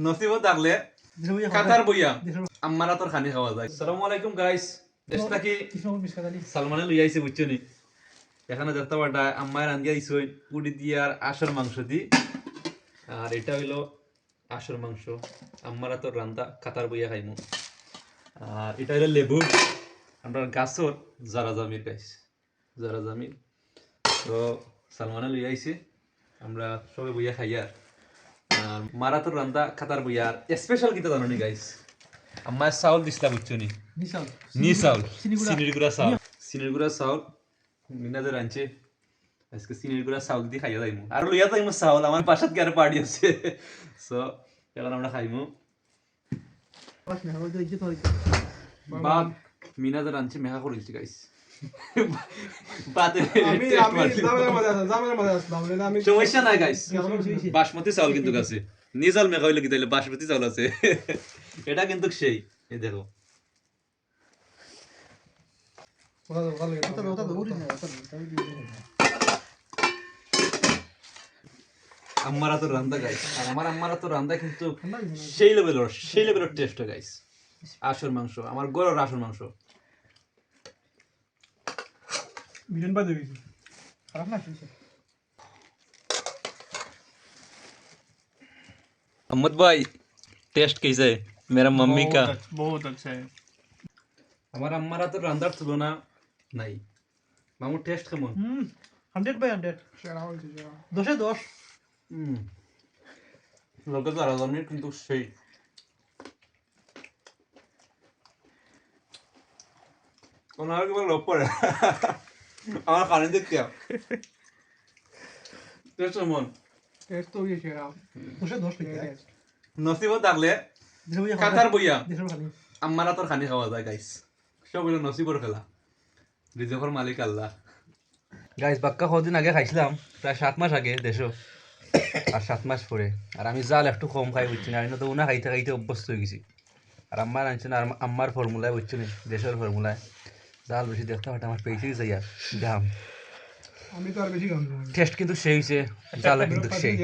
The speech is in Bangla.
নসিব থাকলে কাতার বইয়া আমারা তোর খানি খাওয়া যায়। আসসালামু আলাইকুম গাইস, দেশটা কি সালমানে লই আইছে বুঝছো নি? এখানে দেখতে পাটা আম্মায় রান্ধিয়া দিছই পুরি দিয়ার আশর মাংস দি, আর এটা হইলো আশর মাংস। আম্মারা তোর রান্দা কাতার বইয়া খাইমু। আর এটা হইলো লেবু, আমরা গাছর জারা জামির গাইস, জারা জামির। তো সালমানে লই আইছে, আমরা সবাই বইয়া খাইয়া। আর মারা তোর রান্দা কাতার বইয়া। আর স্পেশাল কিতা জানো নি গাইস? আম্মায় চাউল দিছিলা বুঝছো নি? নি চাউল, সিনির গুড়া চাউল, সিনির গুড়া চাউল মিনাদের আনছে। আজকে সিনির গুড়া চাউল দিয়ে খাইয়া যাইমু। আর লইয়া যাইমু চাউল, আমার পাশাত কি আর পার্টি আছে। সো এখন আমরা খাইমু ভাত। মিনাদের আনছে মেঘা করেছি গাইস। সমস্যা নাই গাইস, বাসমতি চাউল কিন্তু আছে। নিজাল মেঘা হইলে কি তাইলে বাসমতি চাউল আছে। এটা কিন্তু সেই, এই দেখো আম্মারা তো রান্দা গাইস। আর আমার আম্মারা তো রান্দা কিন্তু সেই লেভেলের টেস্ট গাইস। আসল মাংস, আমার গরুর আসল মাংস। মিলন বাজে গেছে খারাপ না শুনছে। अहमद भाई टेस्ट कैसा है मेरा मम्मी का? बहुत अच्छा है। আমার আম্মারা তো রান্দার তুলনা নাই। মামু টেস্ট কেমন? 100/100 সেরা হয়েছে, সেরা 10/10। লোকে তো আরাধনের কিন্তু সেই কোন আর কি লোক পড়ে আমার কানে দেখতে টেস্ট কেমন? টেস্ট তো হয়েছে সেরা 10/10 টেস্ট। নসিব থাকলে কাতার বইয়া আম্মারা তোর খানি খাওয়া যায় গাইস। সব হলো নসিবর খেলা, রিজেকর মালিক আল্লাহ। গাইস বাক্কা কদিন আগে খাইছিলাম, প্রায় 7 মাস আগে দেশো। আর 7 মাস পরে আর আমি জাল একটু কম খাই বুঝছি না, আমি তো উনা খাইতে খাইতে অভ্যস্ত হয়ে গেছি। আর আম্মার আনছে না, আর আম্মার ফর্মুলায় বুঝছি না, দেশের ফর্মুলায় জাল বেশি দেখতে পাঠাম আমার পেয়েছি যাই। আর দাম আমি তো আর বেশি খাবো না। টেস্ট কিন্তু সেই হয়েছে, জাল কিন্তু সেই।